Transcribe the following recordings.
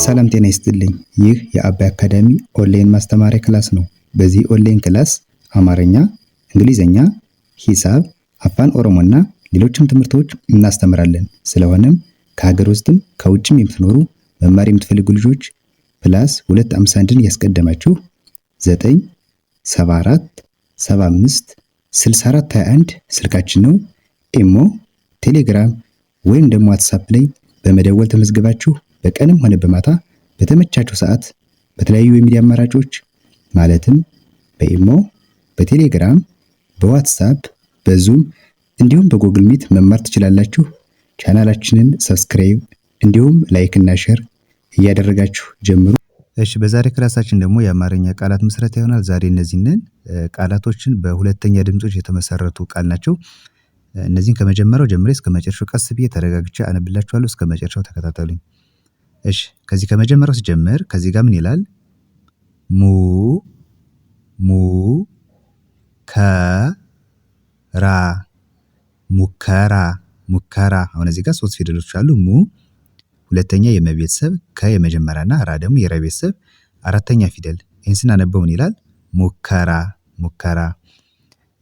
ሰላም ጤና ይስጥልኝ። ይህ የአባይ አካዳሚ ኦንላይን ማስተማሪያ ክላስ ነው። በዚህ ኦንላይን ክላስ አማርኛ፣ እንግሊዝኛ፣ ሂሳብ፣ አፋን ኦሮሞና ሌሎችም ትምህርቶች እናስተምራለን። ስለሆነም ከሀገር ውስጥም ከውጭም የምትኖሩ መማር የምትፈልጉ ልጆች +251ን ያስቀደማችሁ 974 75 6421 ስልካችን ነው። ኢሞ፣ ቴሌግራም ወይም ደግሞ ዋትስአፕ ላይ በመደወል ተመዝግባችሁ በቀንም ሆነ በማታ በተመቻችሁ ሰዓት በተለያዩ የሚዲያ አማራጮች ማለትም በኢሞ፣ በቴሌግራም፣ በዋትስአፕ፣ በዙም እንዲሁም በጉግል ሚት መማር ትችላላችሁ። ቻናላችንን ሰብስክራይብ እንዲሁም ላይክ እና ሼር እያደረጋችሁ ጀምሩ። እሺ፣ በዛሬ ክላሳችን ደግሞ የአማርኛ ቃላት ምስረታ ይሆናል። ዛሬ እነዚህን ቃላቶችን በሁለተኛ ድምጾች የተመሰረቱ ቃል ናቸው። እነዚህን ከመጀመሪያው ጀምሬ እስከ መጨረሻው ቀስ ብዬ ተረጋግቼ አነብላችኋለሁ። እስከ መጨረሻው ተከታተሉኝ። እሺ፣ ከዚህ ከመጀመሪያው ሲጀምር ከዚህ ጋር ምን ይላል? ሙከራ ሙከራ ሙከራ። አሁን እዚህ ጋር 3 ፊደሎች አሉ። ሙ ሁለተኛ የመቤተሰብ፣ ከ የመጀመሪያና ራ ደግሞ የረ ቤተሰብ አራተኛ ፊደል። ይህን ስናነበው ምን ይላል? ሙከራ ሙከራ።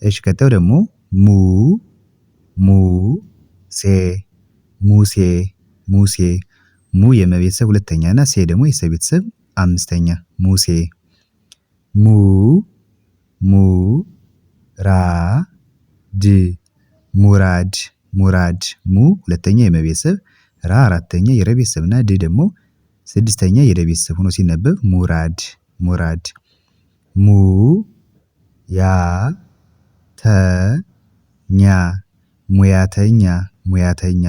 እሺ፣ ቀጣዩ ደግሞ ሙሴ ሙሴ ሙሴ። ሙ የመቤተሰብ ሁለተኛ እና ሴ ደግሞ የሰ ቤተሰብ አምስተኛ። ሙሴ። ሙራድ ሙራድ። ሙ ሁለተኛ የመቤተሰብ፣ ራ አራተኛ የረ ቤተሰብ እና ድ ደግሞ ስድስተኛ የደ ቤተሰብ ሆኖ ሲነበብ ሙራድ ሙራድ። ሙያተኛ ሙያተኛ።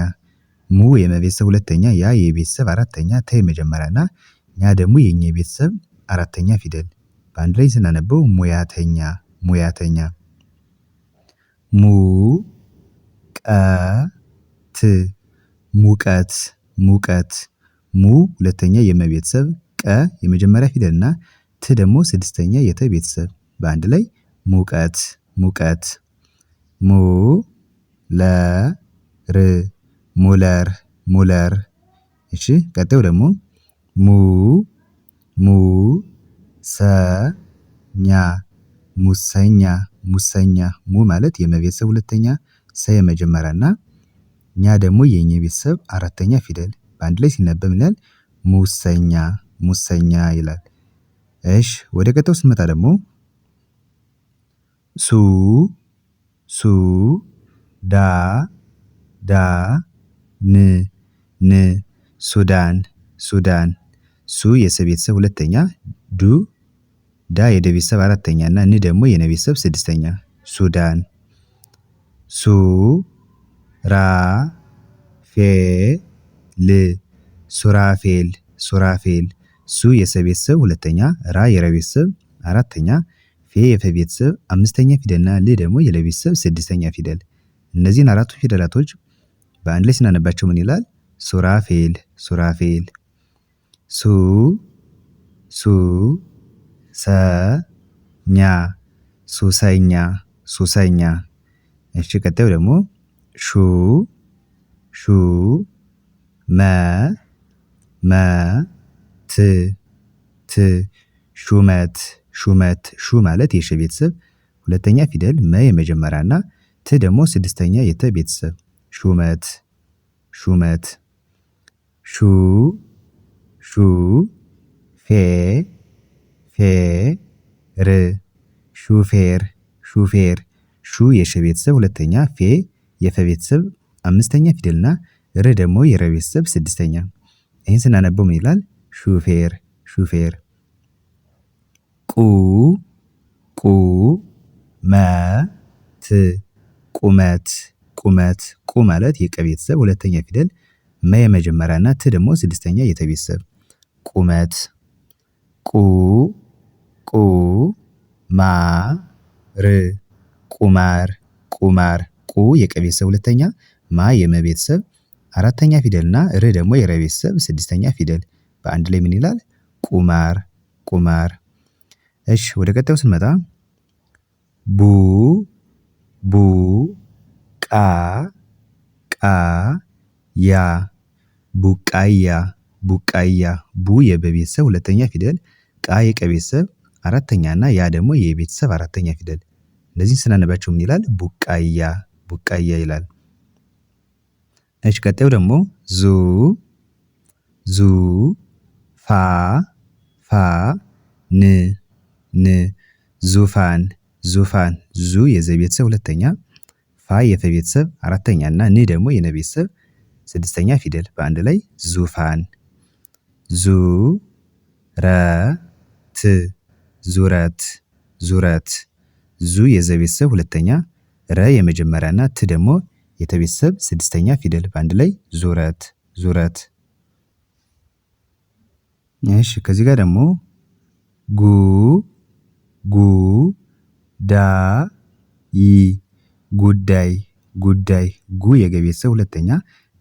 ሙ የመቤተሰብ ሁለተኛ፣ ያ የቤተሰብ አራተኛ፣ ተ የመጀመሪያና ኛ ደግሞ የኛ የቤተሰብ አራተኛ ፊደል በአንድ ላይ ስናነበው ሙያተኛ ሙያተኛ። ሙቀት ሙቀት። ሙ ሁለተኛ የመቤተሰብ፣ ቀ የመጀመሪያ ፊደልና ት ደግሞ ስድስተኛ የተ ቤተሰብ በአንድ ላይ ሙቀት ሙቀት። ሙለር። እሺ፣ ቀጣዩ ደግሞ ሙሰኛ ሙሰኛ። ሙ ማለት የመቤተሰብ ሁለተኛ፣ ሰ የመጀመሪያና ኛ ደግሞ የኘ ቤተሰብ አራተኛ ፊደል በአንድ ላይ ሲነበብ ይላል ሙሰኛ ሙሰኛ ይላል። እሺ፣ ወደ ቀጣዩ ስንመጣ ደግሞ ሱዳን። ሱ የሰ ቤተሰብ ሁለተኛ፣ ዳ የደ ቤተሰብ አራተኛ እና ን ደግሞ የነ ቤተሰብ ስድስተኛ ሱዳን። ሱራፌል። ሱ የሰ ቤተሰብ ሁለተኛ፣ ራ የረ ቤተሰብ አራተኛ፣ ፌ የፈ ቤተሰብ አምስተኛ ፊደልና ል ደግሞ የለ ቤተሰብ ስድስተኛ ፊደል። እነዚህን አራቱ ፊደላቶች በአንድ ላይ ስናነባቸው ምን ይላል? ሱራፌል ሱራፌል። ሱሰኛ። እሺ፣ ቀጣዩ ደግሞ ሹመት። ሹ ማለት የሸ ቤተሰብ ሁለተኛ ፊደል፣ መ የመጀመሪያና ት ደግሞ ስድስተኛ የተ ቤተሰብ ሹመት። ሹፌር። ሹ የሸ ቤተሰብ ሁለተኛ፣ ፌ የፈ ቤተሰብ አምስተኛ ፊደልና ር ደግሞ የረ ቤተሰብ ስድስተኛ። ይህን ስናነበው ምን ይላል? ሹፌር። ቁመት። ቁ ማለት የቀ ቤተሰብ ሁለተኛ ፊደል፣ መ የመጀመሪያና ት ደግሞ ስድስተኛ የተ ቤተሰብ ቁመት። ቁማር። ቁ የቀ ቤተሰብ ሁለተኛ፣ ማ የመ ቤተሰብ አራተኛ ፊደልና ር ደግሞ የረ ቤተሰብ ስድስተኛ ፊደል በአንድ ላይ ምን ይላል? ቁማር። እሺ፣ ወደ ቀጣዩ ስንመጣ ቡቃያ ቡቃያ ቡ የበ ቤተሰብ ሁለተኛ ፊደል ቃ የቀ ቤተሰብ አራተኛ እና ያ ደግሞ የቤተሰብ አራተኛ ፊደል እነዚህን ስናነባቸው ምን ይላል? ቡቃያ ቡቃያ ይላል። እሺ ቀጣዩ ደግሞ ዙ ዙ ፋ ፋ ን ን ዙፋን ዙፋን ዙ የዘ ቤተሰብ ሁለተኛ ፋ የፈ ቤተሰብ አራተኛ እና ን ደግሞ የነ ቤተሰብ ስድስተኛ ፊደል በአንድ ላይ ዙፋን ዙ ረ ት ዙረት ዙረት ዙ የዘ ቤተሰብ ሁለተኛ ረ የመጀመሪያ እና ት ደግሞ የተቤተሰብ ስድስተኛ ፊደል በአንድ ላይ ዙረት ዙረት። እሺ ከዚህ ጋር ደግሞ ጉ ጉ ዳ ይ ጉዳይ ጉዳይ ጉ የገ ቤተሰብ ሁለተኛ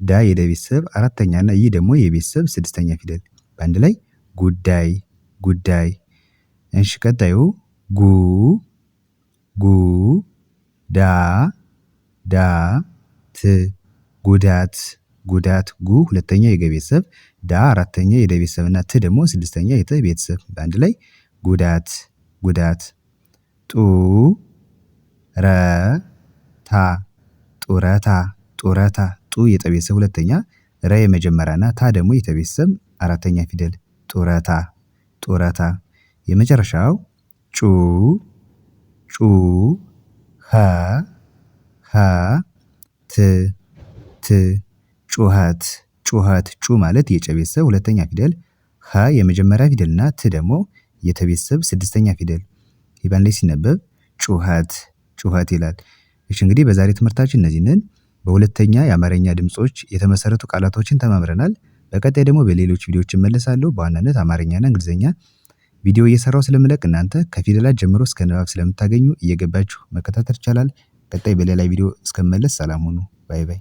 ዳ የደ ቤተሰብ አራተኛ እና ይ ደግሞ የቤተሰብ ስድስተኛ ፊደል በአንድ ላይ ጉዳይ ጉዳይ። እሺ ቀጣዩ ጉ ጉ ዳ ዳ ት ጉዳት ጉዳት ጉ ሁለተኛ የገ ቤተሰብ ዳ አራተኛ የደ ቤተሰብ እና ት ደግሞ ስድስተኛ የተ ቤተሰብ በአንድ ላይ ጉዳት ጉዳት። ጡ ረ ታ ጡረታ ጡረታ ጡ የጠ ቤተሰብ ሁለተኛ ረ የመጀመሪያ እና ታ ደግሞ የተ ቤተሰብ አራተኛ ፊደል ጡረታ ጡረታ። የመጨረሻው ጩ ጩ ኸ ኸ ት ት ጩኸት ጩኸት ጩ ማለት የጨ ቤተሰብ ሁለተኛ ፊደል ኸ የመጀመሪያ ፊደል እና ት ደግሞ የተ ቤተሰብ ስድስተኛ ፊደል ይህ በአንድ ላይ ሲነበብ ጩኸት ጩኸት ይላል። እሺ እንግዲህ በዛሬ ትምህርታችን እነዚህን በሁለተኛ የአማርኛ ድምጾች የተመሰረቱ ቃላቶችን ተማምረናል። በቀጣይ ደግሞ በሌሎች ቪዲዮዎች እመለሳለሁ። በዋናነት አማርኛና እንግሊዝኛ ቪዲዮ እየሰራው ስለምለቅ እናንተ ከፊደላት ጀምሮ እስከ ንባብ ስለምታገኙ እየገባችሁ መከታተል ይቻላል። ቀጣይ በሌላ ቪዲዮ እስከመለስ ሰላም ሁኑ። ባይ ባይ።